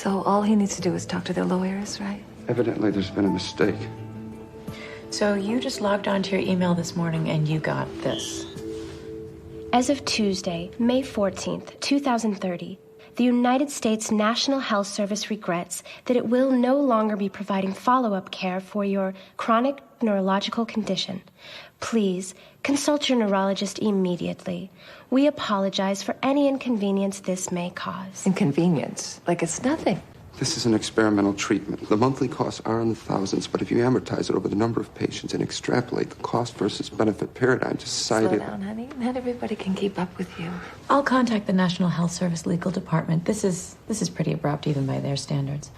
So all he needs to do is talk to their lawyers, right? Evidently, there's been a mistake. So you just logged onto your email this morning and you got this. As of Tuesday, May 14th, 2030, the United States National Health Service regrets that it will no longer be providing follow-up care for your chronic neurological condition. Please consult your neurologist immediately. We apologize for any inconvenience this may cause. Inconvenience? Like it's nothing. This is an experimental treatment. The monthly costs are in the thousands, but if you amortize it over the number of patients and extrapolate the cost versus benefit paradigm to society... Slow down, honey. Not everybody can keep up with you. I'll contact the National Health Service legal department. This is pretty abrupt even by their standards.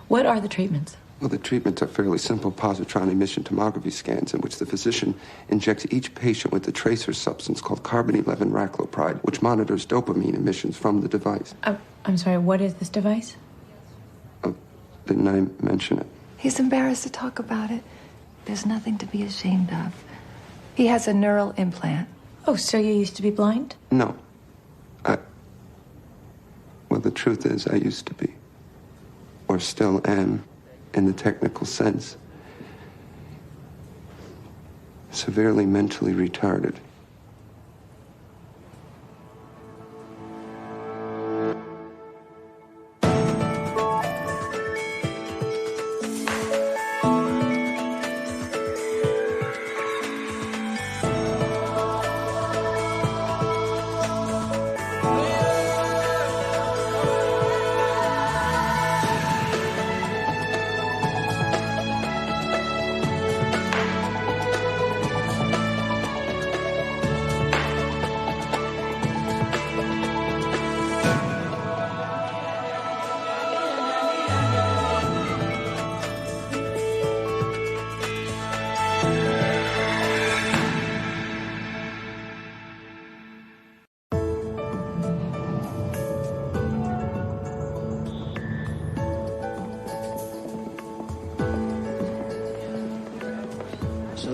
What are the treatments? Well, the treatments are fairly simple positron emission tomography scans in which the physician injects each patient with a tracer substance called carbon-11 raclopride, which monitors dopamine emissions from the device. I'm sorry, what is this device? Didn't I mention it? He's embarrassed to talk about it. There's nothing to be ashamed of. He has a neural implant. Oh, so you used to be blind? No. Well, the truth is, I used to be. Or still am, in the technical sense. Severely mentally retarded.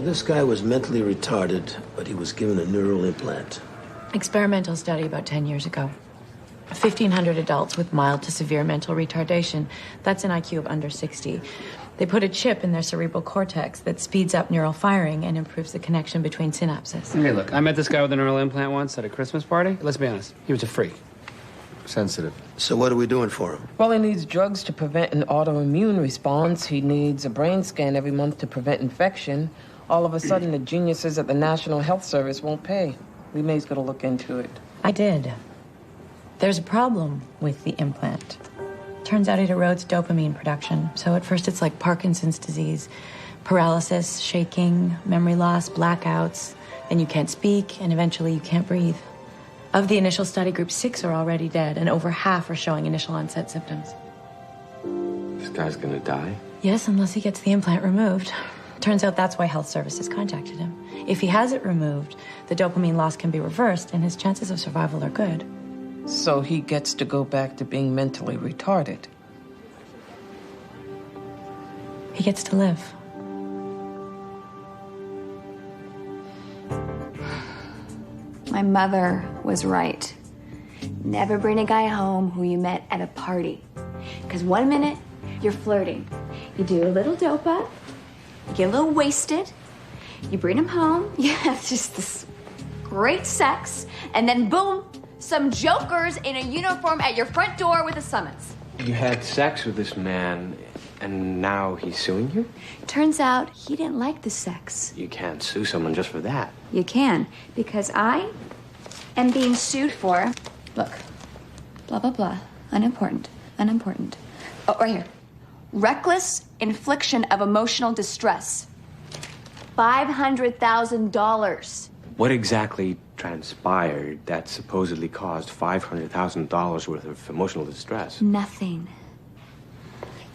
This guy was mentally retarded, but he was given a neural implant. Experimental study about 10 years ago. 1,500 adults with mild to severe mental retardation. That's an IQ of under 60. They put a chip in their cerebral cortex that speeds up neural firing and improves the connection between synapses. Hey, look, I met this guy with a neural implant once at a Christmas party. Let's be honest, he was a freak. Sensitive. So what are we doing for him? Well, he needs drugs to prevent an autoimmune response. He needs a brain scan every month to prevent infection. All of a sudden, the geniuses at the National Health Service won't pay. We may as well look into it. I did. There's a problem with the implant. Turns out it erodes dopamine production. So at first it's like Parkinson's disease. Paralysis, shaking, memory loss, blackouts. Then you can't speak, and eventually you can't breathe. Of the initial study group, 6 are already dead, and over half are showing initial onset symptoms. This guy's gonna die? Yes, unless he gets the implant removed. Turns out that's why health services contacted him. If he has it removed, the dopamine loss can be reversed and his chances of survival are good. So he gets to go back to being mentally retarded. He gets to live. My mother was right. Never bring a guy home who you met at a party. Because one minute, you're flirting. You do a little dopa. You get a little wasted, you bring him home, you have just this great sex, and then boom, some jokers in a uniform at your front door with a summons. You had sex with this man, and now he's suing you? Turns out he didn't like the sex. You can't sue someone just for that. You can, because I am being sued for, look, blah, blah, blah, unimportant. Oh, right here. Reckless infliction of emotional distress. $500,000. What exactly transpired that supposedly caused $500,000 worth of emotional distress? Nothing.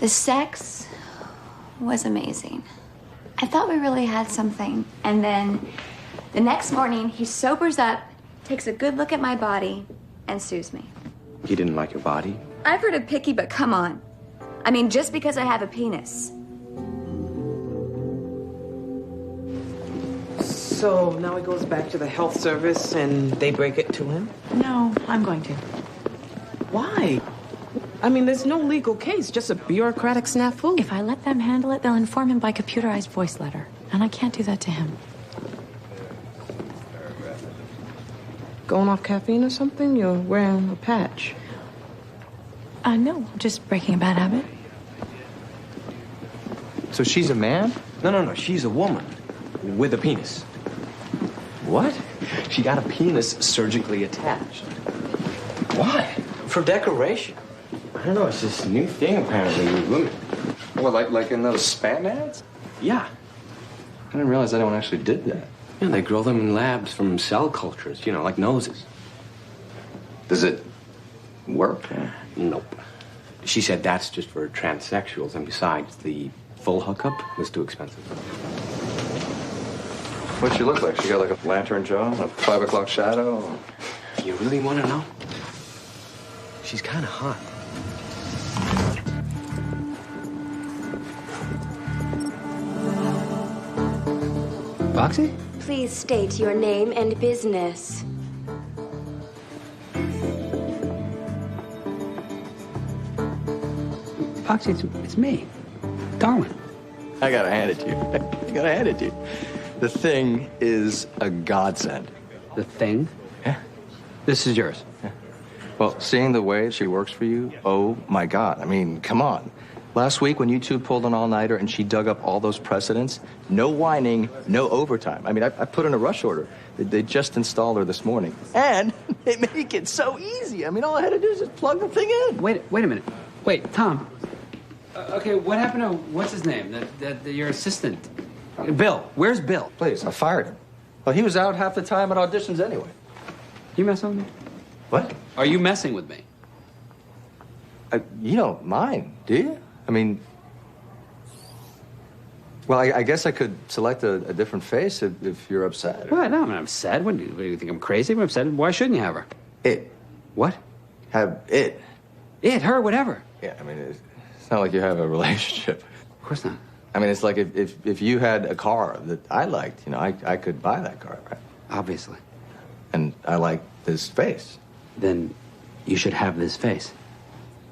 The sex was amazing. I thought we really had something. And then the next morning, he sobers up, takes a good look at my body, and sues me. He didn't like your body? I've heard of picky, but come on. I mean, just because I have a penis. So now he goes back to the health service and they break it to him? No, I'm going to. Why? I mean, there's no legal case, just a bureaucratic snafu. If I let them handle it, they'll inform him by computerized voice letter. And I can't do that to him. Going off caffeine or something? You're wearing a patch. No, just breaking a bad habit. So she's a man? No. She's a woman with a penis. What? She got a penis surgically attached. Why? For decoration. I don't know. It's this new thing apparently with women. Well, like in those spam ads? Yeah. I didn't realize anyone actually did that. Yeah, they grow them in labs from cell cultures, you know, like noses. Does it work? Nope. She said that's just for transsexuals, and besides, the full hookup was too expensive. What'd she look like? She got like a lantern jaw, a 5 o'clock shadow? You really want to know? She's kind of hot. Foxy? Please state your name and business. Foxy, it's me. Darwin. I gotta hand it to you. The thing is a godsend. The thing? Yeah. This is yours. Yeah. Well, seeing the way she works for you, oh my God. I mean, come on. Last week when you two pulled an all-nighter and she dug up all those precedents, no whining, no overtime. I mean, I put in a rush order. They just installed her this morning. And they make it so easy. I mean, all I had to do is just plug the thing in. Wait a minute. Wait, Tom. Okay, what happened to, what's his name? Your assistant. Bill. Where's Bill? Please, I fired him. Well, he was out half the time at auditions anyway. You messing with me? What? Are you messing with me? You don't mind, do you? I mean, well, I guess I could select a different face if you're upset. What? No, I'm not upset. What do you think, I'm crazy? I'm upset. Why shouldn't you have her? It. What? Have it. It, her, whatever. Yeah, I mean, it's not like you have a relationship. Of course not. I mean, it's like if you had a car that I liked, you know, I could buy that car, right? Obviously. And I like this face. Then you should have this face.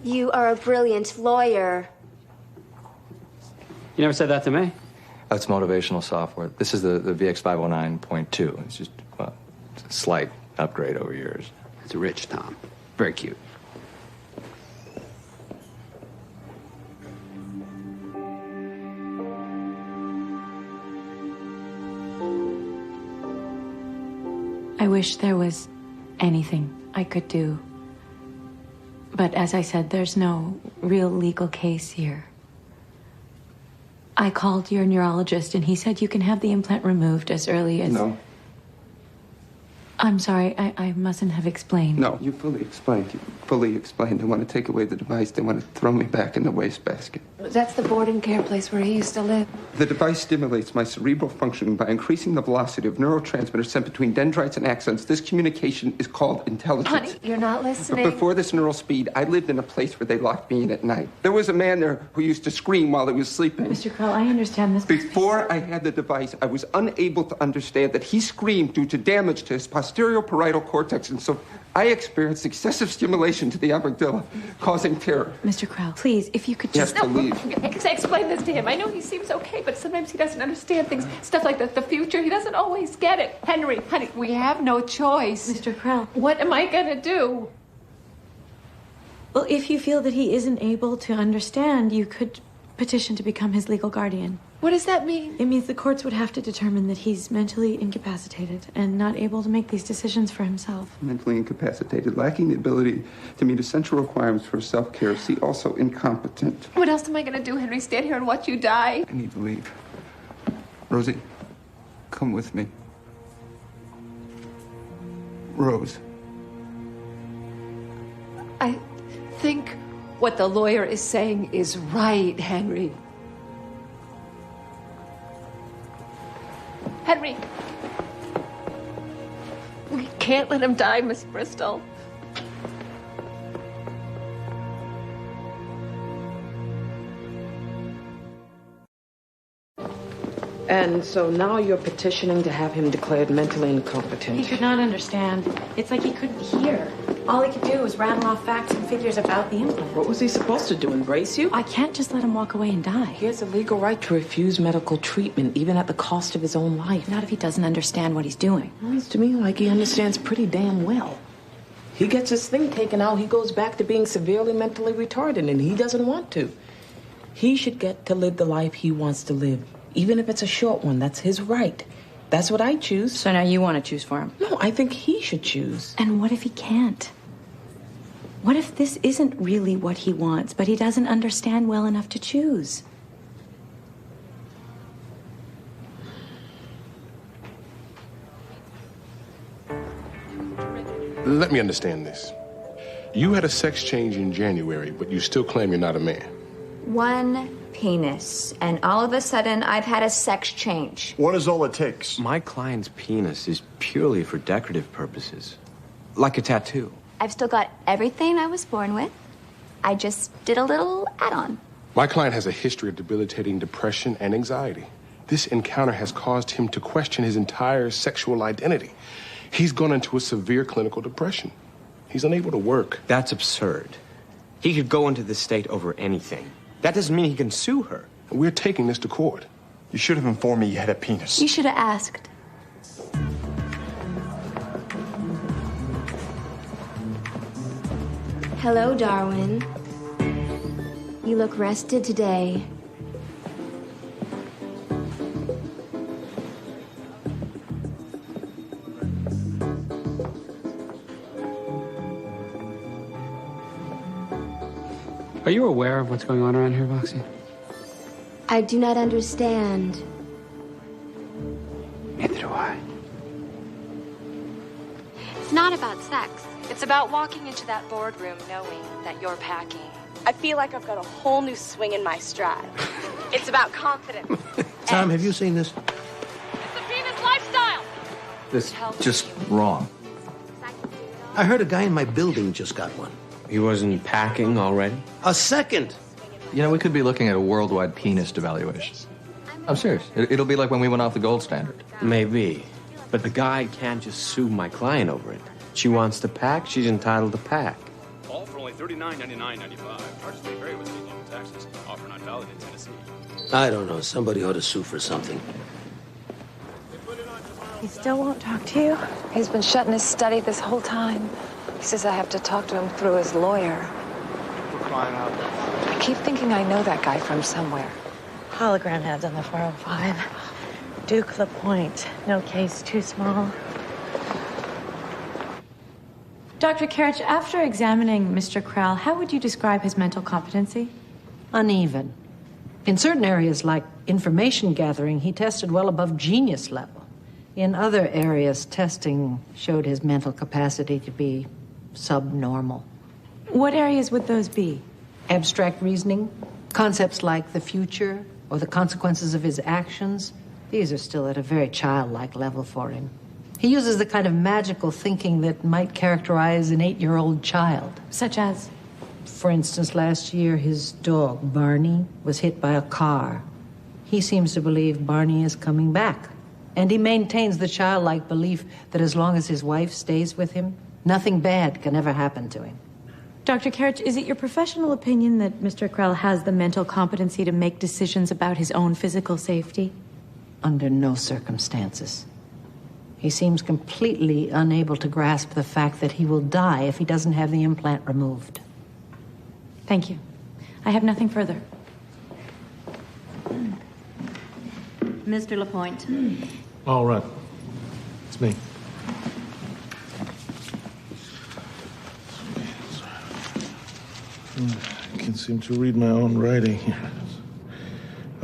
You are a brilliant lawyer. You never said that to me. That's motivational software. This is the VX509.2. It's just, well, it's a slight upgrade over yours. It's rich, Tom. Very cute. I wish there was anything I could do. But as I said, there's no real legal case here. I called your neurologist and he said you can have the implant removed as early as... No. I'm sorry, I mustn't have explained. No, you fully explained. You fully explained. They want to take away the device. They want to throw me back in the wastebasket. That's the boarding care place where he used to live. The device stimulates my cerebral functioning by increasing the velocity of neurotransmitters sent between dendrites and axons. This communication is called intelligence. Honey, you're not listening. But before this neural speed, I lived in a place where they locked me in at night. There was a man there who used to scream while he was sleeping. Mr. Kroll, I understand this. Before I had the device, I was unable to understand that he screamed due to damage to his posterior parietal cortex, and so I experienced excessive stimulation to the amygdala, causing terror. Mr. Kroll, please, if you could just... Yes, to leave. Explain this to him. I know he seems okay, but sometimes he doesn't understand things. Stuff like the future. He doesn't always get it. Henry, honey, we have no choice. Mr. Kroll. What am I gonna do? Well, if you feel that he isn't able to understand, you could petition to become his legal guardian. What does that mean? It means the courts would have to determine that he's mentally incapacitated and not able to make these decisions for himself. Mentally incapacitated, lacking the ability to meet essential requirements for self-care. See, also incompetent. What else am I gonna do, Henry? Stand here and watch you die? I need to leave. Rosie, come with me. Rose. I think what the lawyer is saying is right, Henry. Henry. We can't let him die, Miss Bristol. And so now you're petitioning to have him declared mentally incompetent. He could not understand. It's like he couldn't hear. All he could do was rattle off facts and figures about the implant. What was he supposed to do, embrace you? I can't just let him walk away and die. He has a legal right to refuse medical treatment, even at the cost of his own life. Not if he doesn't understand what he's doing. Sounds to me like he understands pretty damn well. He gets his thing taken out, he goes back to being severely mentally retarded, and he doesn't want to. He should get to live the life he wants to live. Even if it's a short one, that's his right. That's what I choose. So now you want to choose for him? No, I think he should choose. And what if he can't? What if this isn't really what he wants, but he doesn't understand well enough to choose? Let me understand this. You had a sex change in January, but you still claim you're not a man. One penis, and all of a sudden I've had a sex change. What is all it takes? My client's penis is purely for decorative purposes. Like a tattoo. I've still got everything I was born with. I just did a little add-on. My client has a history of debilitating depression and anxiety. This encounter has caused him to question his entire sexual identity. He's gone into a severe clinical depression. He's unable to work. That's absurd. He could go into this state over anything. That doesn't mean he can sue her. We're taking this to court. You should have informed me you had a penis. You should have asked. Hello, Darwin. You look rested today. Are you aware of what's going on around here, Roxy? I do not understand. Neither do I. It's not about sex. It's about walking into that boardroom knowing that you're packing. I feel like I've got a whole new swing in my stride. It's about confidence. Tom, have you seen this? It's the penis lifestyle! This just wrong. I heard a guy in my building just got one. He wasn't packing already? A second! You know, we could be looking at a worldwide penis devaluation. I'm serious. It'll be like when we went off the gold standard. Maybe. But the guy can't just sue my client over it. She wants to pack, she's entitled to pack. All for only $39.99.95. Charges may vary with state local taxes. Offer not valid in Tennessee. I don't know. Somebody ought to sue for something. He still won't talk to you? He's been shut in his study this whole time. He says I have to talk to him through his lawyer. We're crying out. I keep thinking I know that guy from somewhere. Hologram heads on the 405. Duke LaPointe. No case too small. Dr. Karich, after examining Mr. Krell, how would you describe his mental competency? Uneven. In certain areas, like information gathering, he tested well above genius level. In other areas, testing showed his mental capacity to be subnormal. What areas would those be? Abstract reasoning, concepts like the future or the consequences of his actions. These are still at a very childlike level for him. He uses the kind of magical thinking that might characterize an 8-year-old child. Such as? For instance, last year, his dog, Barney, was hit by a car. He seems to believe Barney is coming back. And he maintains the childlike belief that as long as his wife stays with him, nothing bad can ever happen to him. Dr. Karich, is it your professional opinion that Mr. Krell has the mental competency to make decisions about his own physical safety? Under no circumstances. He seems completely unable to grasp the fact that he will die if he doesn't have the implant removed. Thank you. I have nothing further. Mr. LaPointe. All right. It's me. I can't seem to read my own writing here.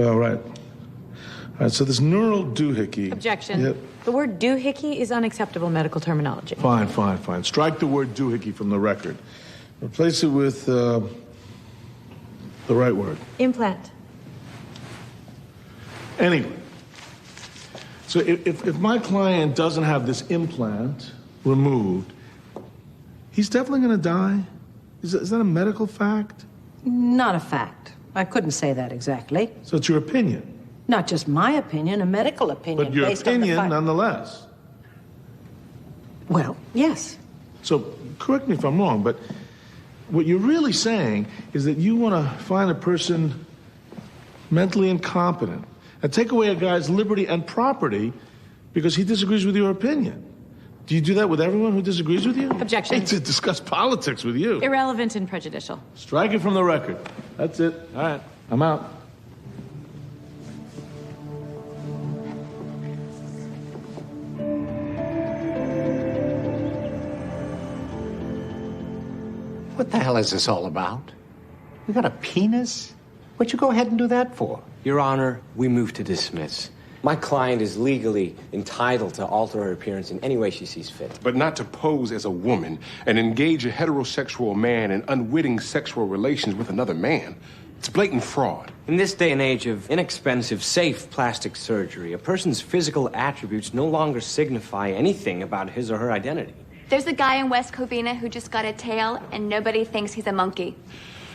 All right. All right, so this neural doohickey... Objection. Yep. The word doohickey is unacceptable medical terminology. Fine. Strike the word doohickey from the record. Replace it with the right word. Implant. Anyway, so if my client doesn't have this implant removed, he's definitely going to die? Is that a medical fact? Not a fact. I couldn't say that exactly. So it's your opinion? Not just my opinion, a medical opinion. But your based on the opinion, fact- nonetheless. Well, yes. So, correct me if I'm wrong, but what you're really saying is that you want to find a person mentally incompetent and take away a guy's liberty and property because he disagrees with your opinion. Do you do that with everyone who disagrees with you? Objection. I hate to discuss politics with you. Irrelevant and prejudicial. Strike it from the record. That's it. All right, I'm out. What the hell is this all about? We got a penis? What'd you go ahead and do that for? Your Honor, we move to dismiss. My client is legally entitled to alter her appearance in any way she sees fit. But not to pose as a woman and engage a heterosexual man in unwitting sexual relations with another man. It's blatant fraud. In this day and age of inexpensive, safe plastic surgery, a person's physical attributes no longer signify anything about his or her identity. There's a guy in West Covina who just got a tail, and nobody thinks he's a monkey.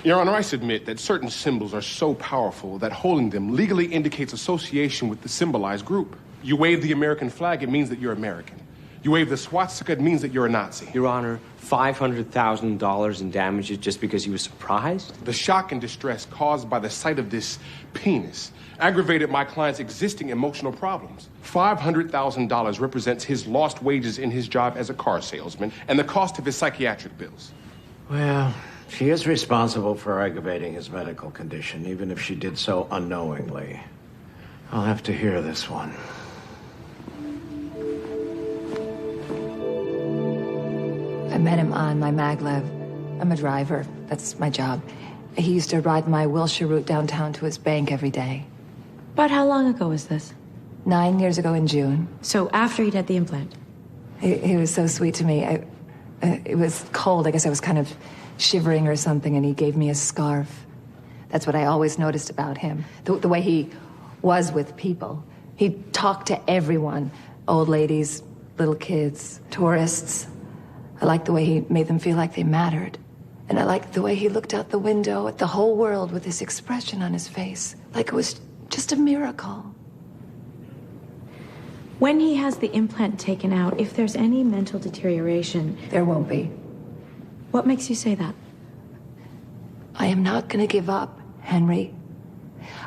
Your Honor, I submit that certain symbols are so powerful that holding them legally indicates association with the symbolized group. You wave the American flag, it means that you're American. You wave the swastika, it means that you're a Nazi. Your Honor, $500,000 in damages just because he was surprised? The shock and distress caused by the sight of this penis aggravated my client's existing emotional problems. $500,000 represents his lost wages in his job as a car salesman and the cost of his psychiatric bills. Well, she is responsible for aggravating his medical condition, even if she did so unknowingly. I'll have to hear this one. I met him on my maglev. I'm a driver. That's my job. He used to ride my Wilshire route downtown to his bank every day. About how long ago was this? 9 years ago in June. So after he'd had the implant? He was so sweet to me. It was cold. I guess I was kind of shivering or something, and he gave me a scarf. That's what I always noticed about him. The way he was with people. He'd talk to everyone. Old ladies, little kids, tourists. I liked the way he made them feel like they mattered. And I liked the way he looked out the window at the whole world with this expression on his face. Like it was just a miracle. When he has the implant taken out, if there's any mental deterioration... There won't be. What makes you say that? I am not going to give up, Henry.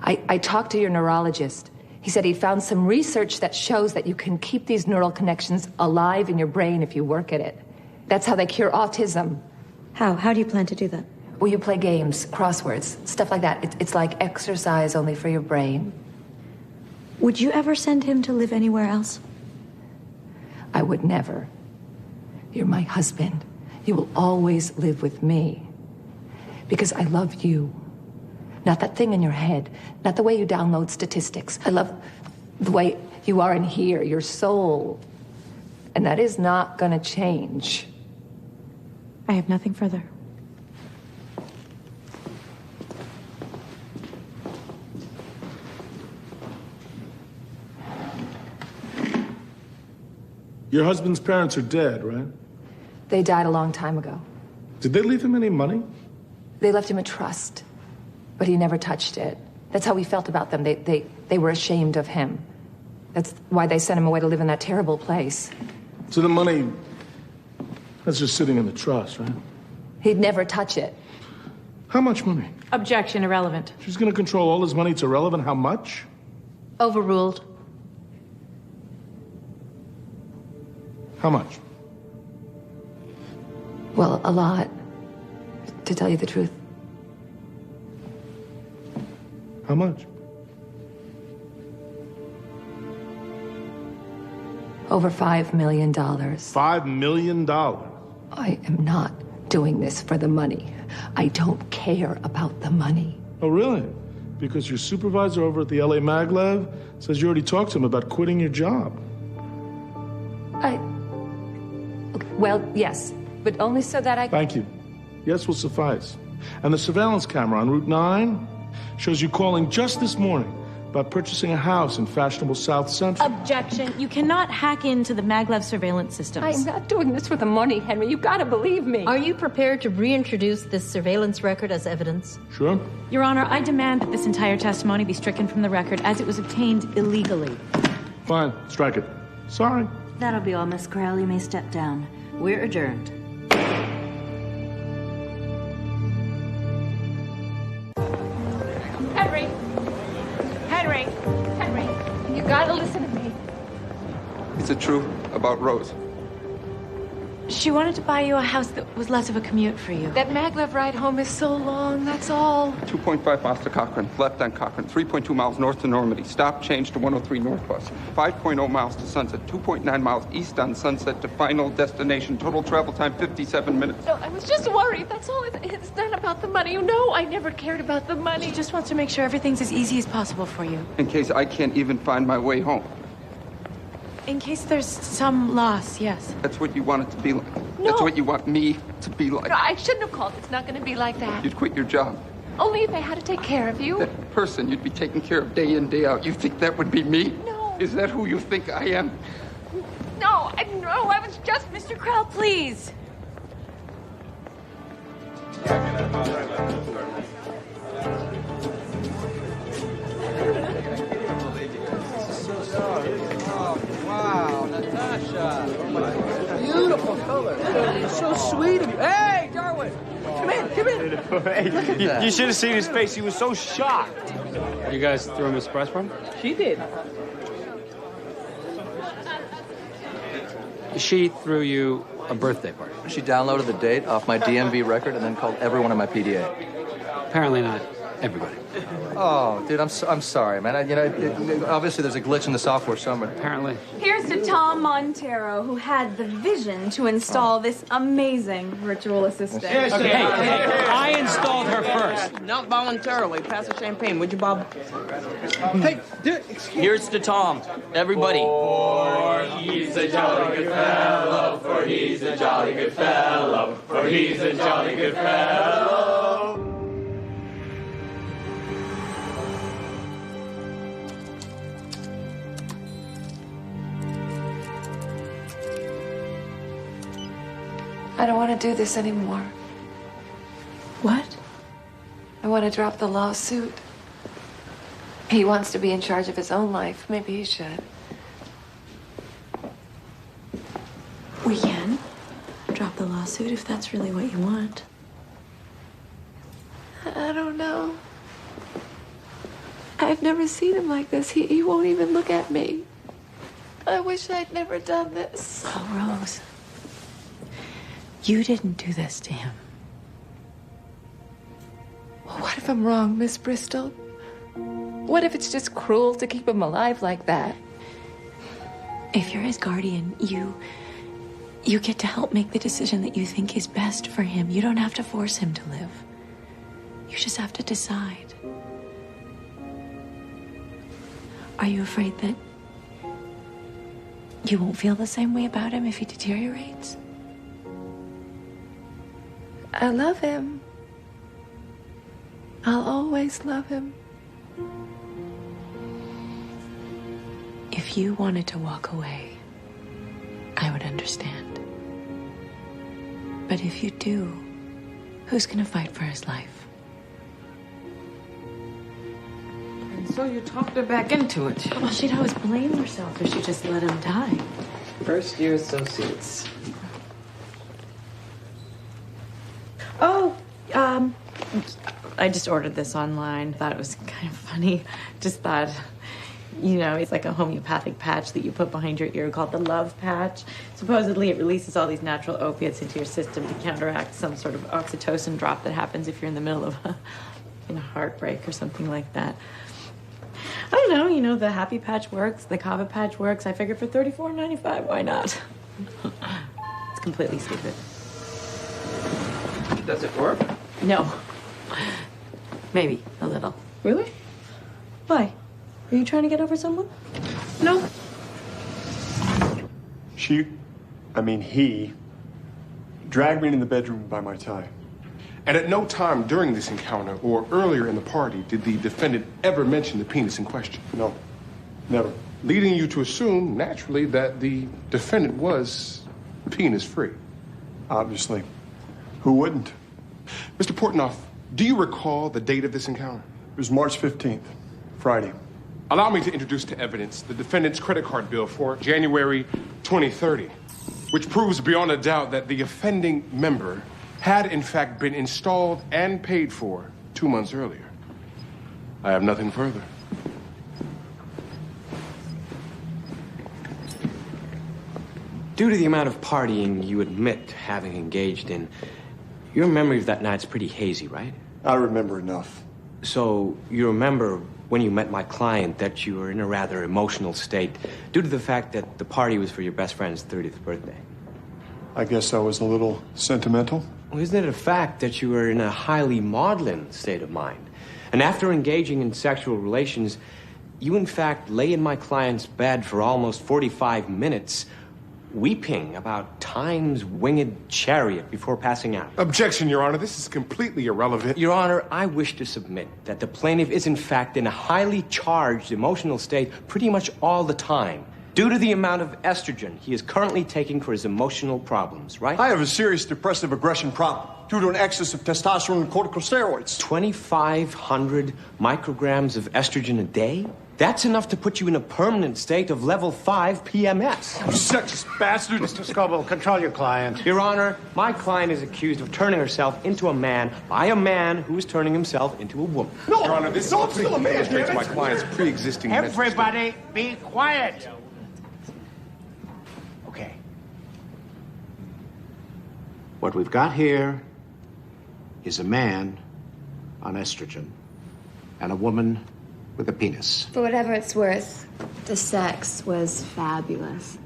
I talked to your neurologist. He said he found some research that shows that you can keep these neural connections alive in your brain if you work at it. That's how they cure autism. How? How do you plan to do that? Well, you play games, crosswords, stuff like that. It's like exercise only for your brain. Would you ever send him to live anywhere else? I would never. You're my husband. You will always live with me. Because I love you. Not that thing in your head. Not the way you download statistics. I love the way you are in here, your soul. And that is not gonna change. I have nothing further. Your husband's parents are dead, right? They died a long time ago. Did they leave him any money? They left him a trust, but he never touched it. That's how we felt about them. They were ashamed of him. That's why they sent him away to live in that terrible place. So the money, that's just sitting in the trust, right? He'd never touch it. How much money? Objection, irrelevant. She's gonna control all his money. It's irrelevant. How much? Overruled. How much? Well, a lot, to tell you the truth. How much? Over $5 million. $5 million? I am not doing this for the money. I don't care about the money. Oh, really? Because your supervisor over at the LA Maglev says you already talked to him about quitting your job. Well, yes, but only so that I... Thank you. Yes will suffice. And the surveillance camera on Route 9 shows you calling just this morning about purchasing a house in fashionable South Central. Objection. You cannot hack into the maglev surveillance systems. I'm not doing this for the money, Henry. You've got to believe me. Are you prepared to reintroduce this surveillance record as evidence? Sure. Your Honor, I demand that this entire testimony be stricken from the record as it was obtained illegally. Fine. Strike it. Sorry. That'll be all, Miss Corral. You may step down. We're adjourned. Henry! Henry! Henry! You got to listen to me. Is it true about Rose? She wanted to buy you a house that was less of a commute for you. That maglev ride home is so long, that's all. 2.5 miles to Cochrane, left on Cochrane, 3.2 miles north to Normandy, stop, change to 103 North Bus, 5.0 miles to Sunset, 2.9 miles east on Sunset to final destination, total travel time 57 minutes. No, I was just worried, that's all. It's not about the money. You know I never cared about the money. She just wants to make sure everything's as easy as possible for you. In case I can't even find my way home. In case there's some loss, yes. That's what you want it to be like. No. That's what you want me to be like. No, I shouldn't have called. It's not going to be like that. You'd quit your job. Only if I had to take care of you. That person you'd be taking care of day in, day out. You think that would be me? No. Is that who you think I am? No, I was just... Mr. Krell, please. Wow, Natasha. Beautiful color. So sweet of you. Hey, Darwin. Come in. Look at that. You should have seen his face. He was so shocked. You guys threw him a surprise party? She did. She threw you a birthday party. She downloaded the date off my DMV record and then called everyone in my PDA. Apparently not everybody. Oh, dude, I'm sorry, man. Obviously there's a glitch in the software somewhere. Apparently. Here's to Tom Montero, who had the vision to install this amazing virtual assistant. Yes, okay, hey, I installed her first. Not voluntarily. Pass the champagne, would you, Bob? Hey, Here's to Tom, everybody. For he's a jolly good fellow, for he's a jolly good fellow, for he's a jolly good fellow. I don't want to do this anymore. What? I want to drop the lawsuit. He wants to be in charge of his own life. Maybe he should. We can drop the lawsuit if that's really what you want. I don't know. I've never seen him like this. He won't even look at me. I wish I'd never done this. Oh, Rose. You didn't do this to him. Well, what if I'm wrong, Miss Bristol? What if it's just cruel to keep him alive like that? If you're his guardian, you get to help make the decision that you think is best for him. You don't have to force him to live. You just have to decide. Are you afraid that you won't feel the same way about him if he deteriorates? I love him. I'll always love him. If you wanted to walk away, I would understand. But if you do, who's gonna fight for his life? And so you talked her back into it. Well, she'd always blame herself if she just let him die. First year associates. Oh, I just ordered this online. Thought it was kind of funny. Just thought, it's like a homeopathic patch that you put behind your ear called the love patch. Supposedly it releases all these natural opiates into your system to counteract some sort of oxytocin drop that happens if you're in the middle of a heartbreak or something like that. I don't know, the happy patch works, the kava patch works. I figured for $34.95, why not? It's completely stupid. Does it work? No. Maybe a little. Really? Why? Are you trying to get over someone? No. He dragged me into the bedroom by my tie. And at no time during this encounter or earlier in the party did the defendant ever mention the penis in question? No, never. Leading you to assume, naturally, that the defendant was penis-free. Obviously. Who wouldn't? Mr. Portnoff, do you recall the date of this encounter? It was March 15th, Friday. Allow me to introduce to evidence the defendant's credit card bill for January 2030, which proves beyond a doubt that the offending member had, in fact, been installed and paid for 2 months earlier. I have nothing further. Due to the amount of partying you admit having engaged in, your memory of that night's pretty hazy, right? I remember enough. So you remember when you met my client that you were in a rather emotional state due to the fact that the party was for your best friend's 30th birthday. I guess I was a little sentimental. Well, isn't it a fact that you were in a highly maudlin state of mind? And after engaging in sexual relations, you in fact lay in my client's bed for almost 45 minutes, weeping about time's winged chariot before passing out. Objection, Your Honor. This is completely irrelevant. Your Honor, I wish to submit that the plaintiff is in fact in a highly charged emotional state pretty much all the time, due to the amount of estrogen he is currently taking for his emotional problems, right? I have a serious depressive aggression problem due to an excess of testosterone and corticosteroids. 2,500 micrograms of estrogen a day? That's enough to put you in a permanent state of level 5 PMS. You sexist bastard! Mr. Scoble, control your client. Your Honor, my client is accused of turning herself into a man by a man who is turning himself into a woman. No, Your Honor, this still demonstrates my client's pre-existing Everybody be quiet. Okay. What we've got here is a man on estrogen and a woman with a penis. For whatever it's worth, the sex was fabulous.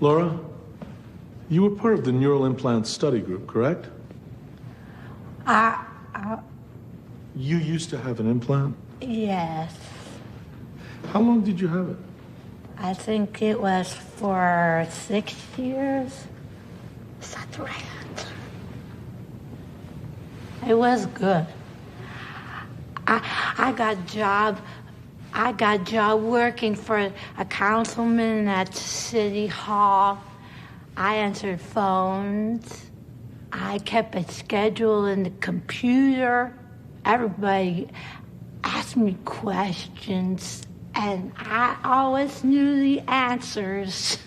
Laura, you were part of the neural implant study group, correct? You used to have an implant? Yes. How long did you have it? I think it was for 6 years. Is that the right answer? It was good. I got job working for a councilman at City Hall. I answered phones. I kept a schedule in the computer. Everybody asked me questions, and I always knew the answers.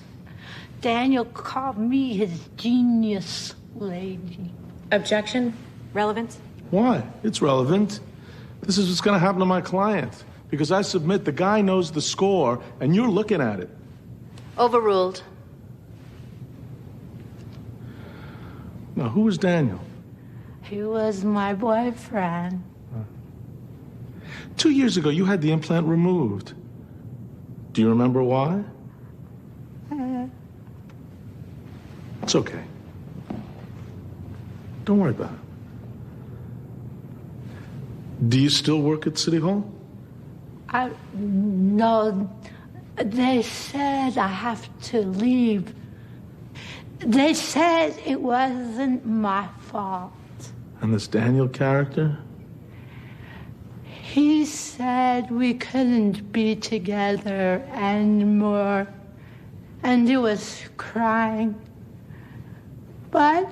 Daniel called me his genius lady. Objection? Relevance? Why? It's relevant. This is what's going to happen to my client. Because I submit the guy knows the score, and you're looking at it. Overruled. Now, who was Daniel? He was my boyfriend. 2 years ago, you had the implant removed. Do you remember why? It's okay. Don't worry about it. Do you still work at City Hall? No, they said I have to leave. They said it wasn't my fault. And this Daniel character? He said we couldn't be together anymore, and he was crying. But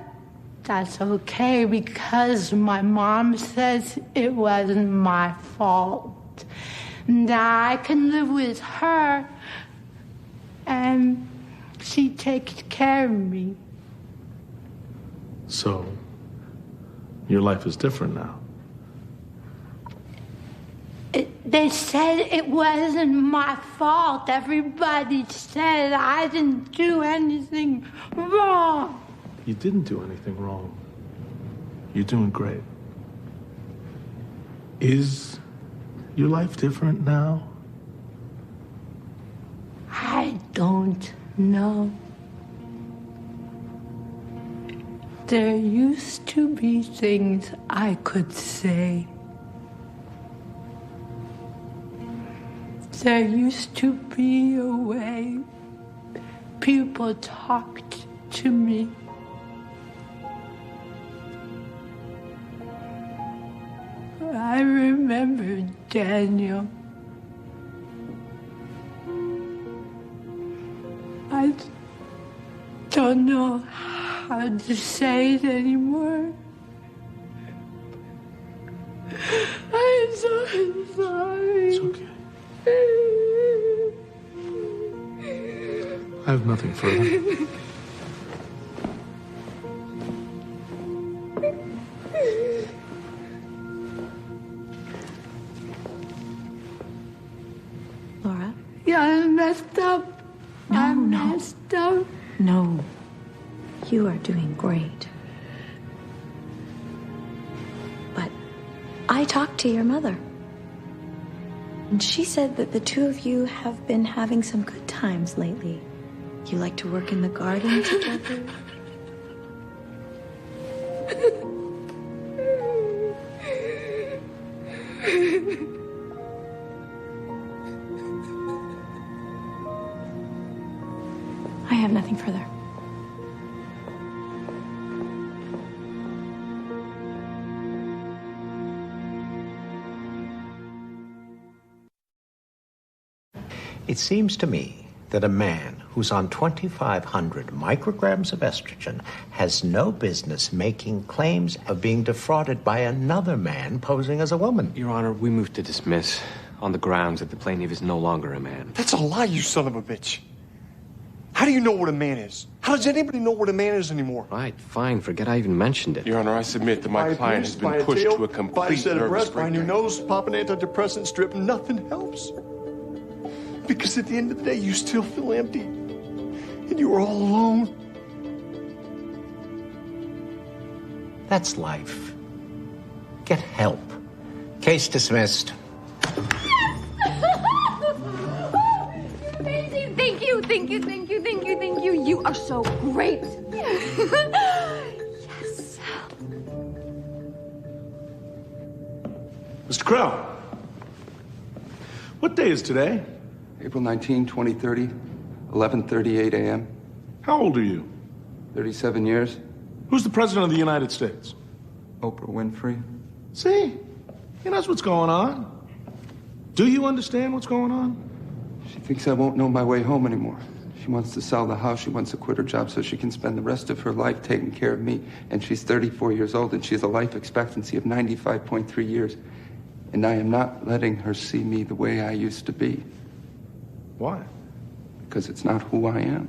that's okay because my mom says it wasn't my fault. Now I can live with her, and she takes care of me. So, your life is different now. They said it wasn't my fault. Everybody said I didn't do anything wrong. You didn't do anything wrong. You're doing great. Is your life different now? I don't know. There used to be things I could say. There used to be a way people talked to me. I remember Daniel. I don't know how to say it anymore. I'm so sorry. It's okay. I have nothing further. Laura? Yeah, I messed up. I messed up. No. You are doing great. But I talked to your mother. And she said that the two of you have been having some good times lately. You like to work in the garden together. I have nothing further. It seems to me that a man who's on 2,500 micrograms of estrogen has no business making claims of being defrauded by another man posing as a woman. Your Honor, we move to dismiss on the grounds that the plaintiff is no longer a man. That's a lie, you son of a bitch. How do you know what a man is? How does anybody know what a man is anymore? Right, fine. Forget I even mentioned it. Your Honor, I submit that my client has been pushed to a complete set of nervous breast, by a new breakdown. nose, pop an antidepressant strip, nothing helps. Because at the end of the day, you still feel empty. And you are all alone. That's life. Get help. Case dismissed. Amazing. Thank you, thank you, thank you, thank you, thank you. You are so great. Yes. Mr. Krell, what day is today? April 19, 2030, 11:38 a.m. How old are you? 37 years. Who's the President of the United States? Oprah Winfrey. See? He knows what's going on. Do you understand what's going on? She thinks I won't know my way home anymore. She wants to sell the house. She wants to quit her job so she can spend the rest of her life taking care of me. And she's 34 years old, and she has a life expectancy of 95.3 years. And I am not letting her see me the way I used to be. Why? Because it's not who I am.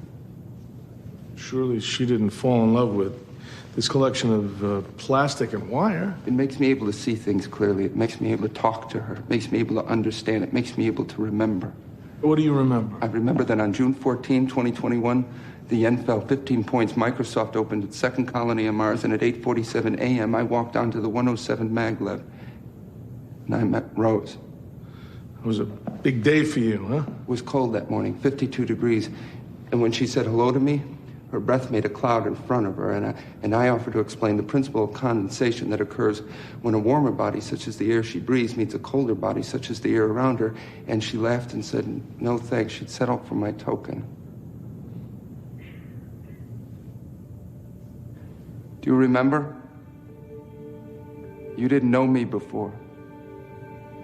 Surely she didn't fall in love with this collection of plastic and wire. It makes me able to see things clearly. It makes me able to talk to her. It makes me able to understand. It makes me able to remember. What do you remember? I remember that on June 14, 2021, the yen fell 15 points. Microsoft opened its second colony on Mars, and at 8:47 a.m., I walked onto the 107 maglev, and I met Rose. It was a big day for you, huh? It was cold that morning, 52 degrees. And when she said hello to me, her breath made a cloud in front of her, and I offered to explain the principle of condensation that occurs when a warmer body, such as the air she breathes, meets a colder body, such as the air around her. And she laughed and said, no thanks, she'd settle for my token. Do you remember? You didn't know me before.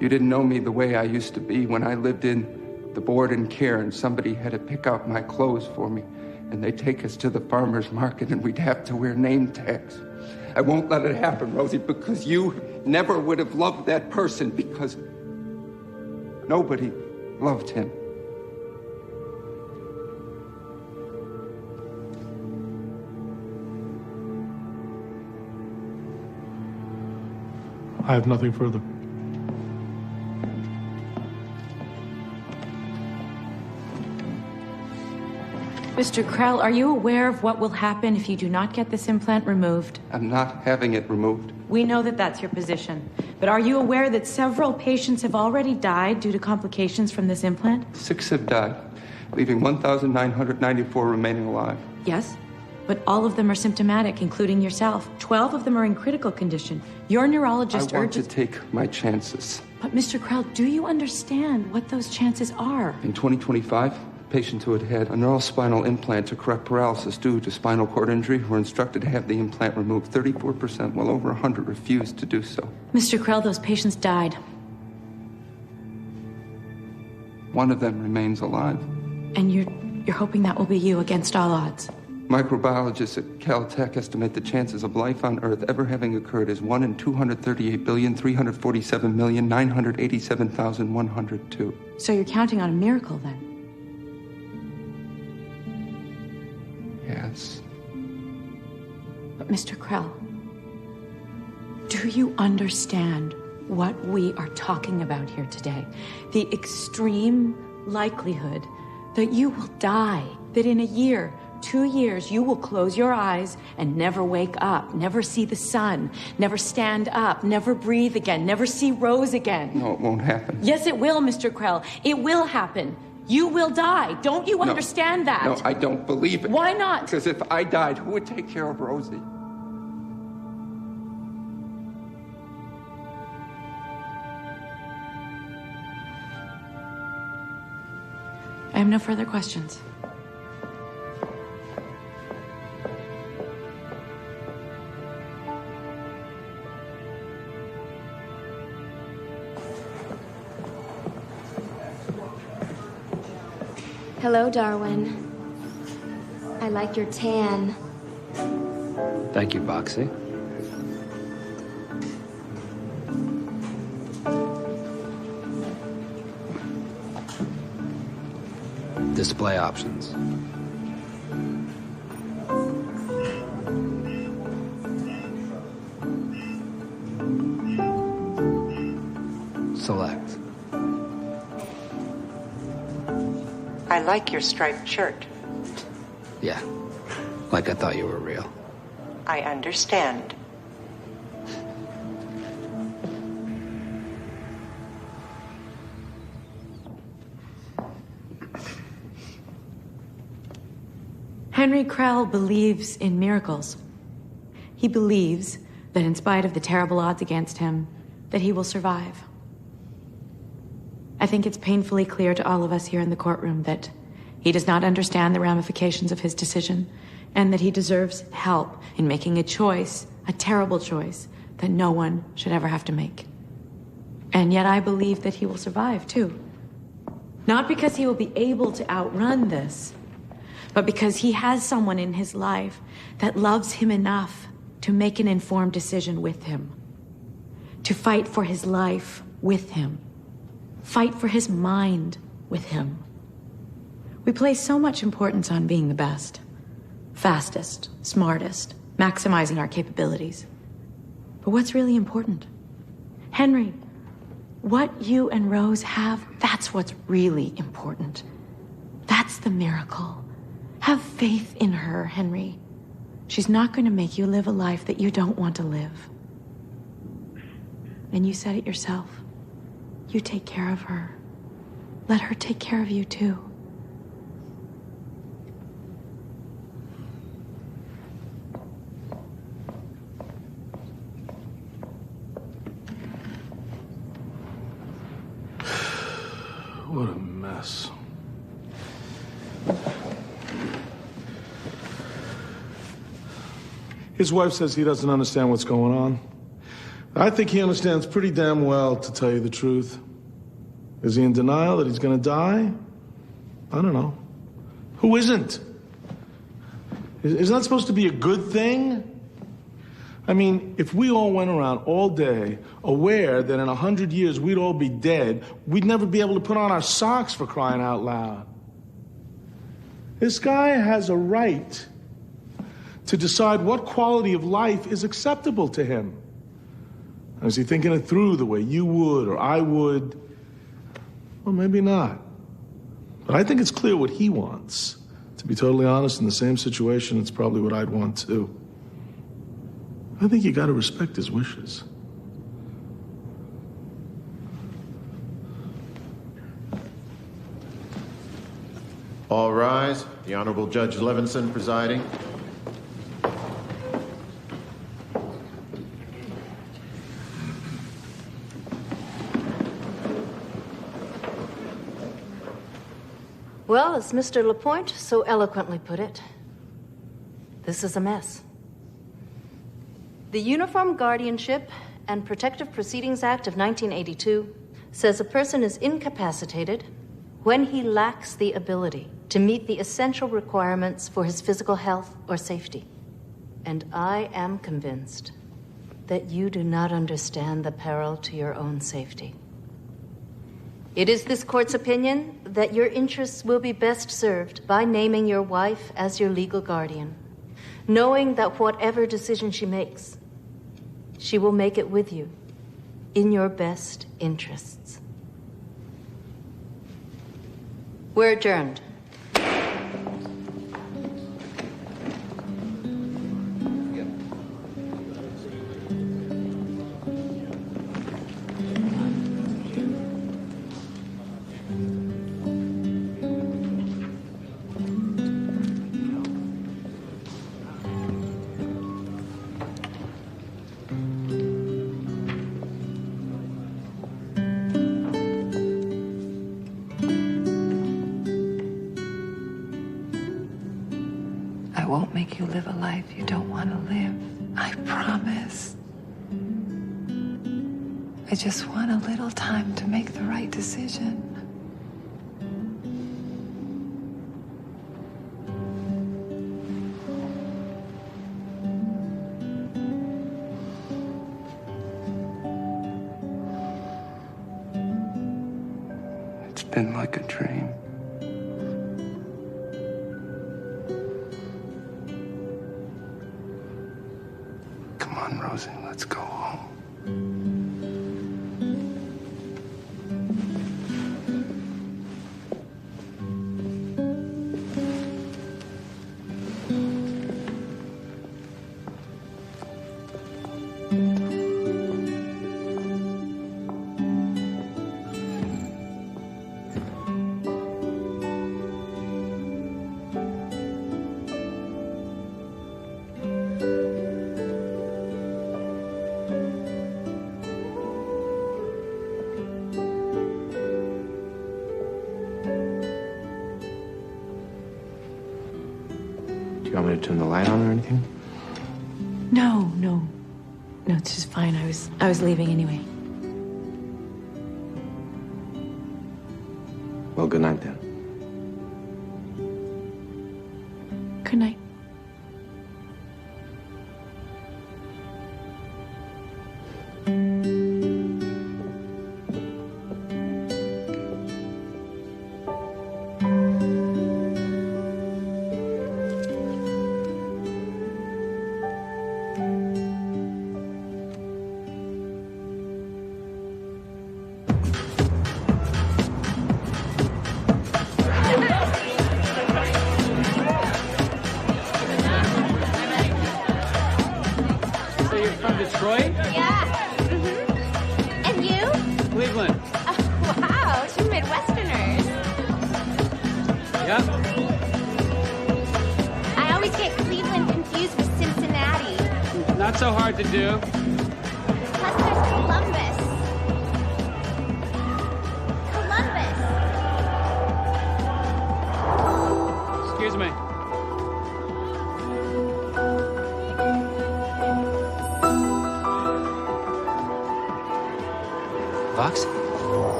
You didn't know me the way I used to be when I lived in the board and care, and somebody had to pick out my clothes for me, and they'd take us to the farmer's market, and we'd have to wear name tags. I won't let it happen, Rosie, because you never would have loved that person, because nobody loved him. I have nothing further. Mr. Krell, are you aware of what will happen if you do not get this implant removed? I'm not having it removed. We know that that's your position. But are you aware that several patients have already died due to complications from this implant? 6 have died, leaving 1,994 remaining alive. Yes, but all of them are symptomatic, including yourself. 12 of them are in critical condition. Your neurologist I want urges... to take my chances. But Mr. Krell, do you understand what those chances are? In 2025, Patients who had had a neurospinal implant to correct paralysis due to spinal cord injury were instructed to have the implant removed. 34%, while over 100 refused to do so. Mr. Krell, those patients died. One of them remains alive. And you're hoping that will be you against all odds. Microbiologists at Caltech estimate the chances of life on Earth ever having occurred as 1 in 238,347,987,102. So you're counting on a miracle then? Yes. But Mr. Krell, do you understand what we are talking about here today? The extreme likelihood that you will die, that in a year, 2 years, you will close your eyes and never wake up, never see the sun, never stand up, never breathe again, never see Rose again. No, it won't happen. Yes, it will, Mr. Krell. It will happen. You will die. Don't you understand that? No, I don't believe it. Why not? Because if I died, who would take care of Rosie? I have no further questions. Hello, Darwin. I like your tan. Thank you, Boxy. Display options. Select. I like your striped shirt. Yeah, like I thought you were real. I understand. Henry Krell believes in miracles. He believes that in spite of the terrible odds against him, that he will survive. I think it's painfully clear to all of us here in the courtroom that he does not understand the ramifications of his decision, and that he deserves help in making a choice, a terrible choice, that no one should ever have to make. And yet I believe that he will survive, too. Not because he will be able to outrun this, but because he has someone in his life that loves him enough to make an informed decision with him, to fight for his life with him, fight for his mind with him. We place so much importance on being the best, fastest, smartest, maximizing our capabilities. But what's really important? Henry, what you and Rose have, that's what's really important. That's the miracle. Have faith in her, Henry. She's not going to make you live a life that you don't want to live. And you said it yourself. You take care of her. Let her take care of you, too. What a mess. His wife says he doesn't understand what's going on. I think he understands pretty damn well, to tell you the truth. Is he in denial that he's gonna die? I don't know. Who isn't? Isn't that supposed to be a good thing? I mean, if we all went around all day aware that in 100 years we'd all be dead, we'd never be able to put on our socks, for crying out loud. This guy has a right to decide what quality of life is acceptable to him. Is he thinking it through the way you would or I would? Well, maybe not. But I think it's clear what he wants. To be totally honest, in the same situation, it's probably what I'd want too. I think you gotta respect his wishes. All rise. The Honorable Judge Levinson presiding. Well, as Mr. Lapointe so eloquently put it, this is a mess. The Uniform Guardianship and Protective Proceedings Act of 1982 says a person is incapacitated when he lacks the ability to meet the essential requirements for his physical health or safety. And I am convinced that you do not understand the peril to your own safety. It is this court's opinion that your interests will be best served by naming your wife as your legal guardian, knowing that whatever decision she makes, she will make it with you, in your best interests. We're adjourned. I won't make you live a life you don't want to live. I promise. I just want a little time to make the right decision. It's been like a dream. Come on, Rosie, let's go home. Do you want me to turn the light on or anything? No, it's just fine. I was leaving anyway. Well, good night then. Good night. So you're from Detroit? Yeah. And you? Cleveland. Oh, wow, two Midwesterners. Yep. I always get Cleveland confused with Cincinnati. Not so hard to do. Plus there's Columbus. Excuse me. Fox?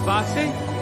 Foxy?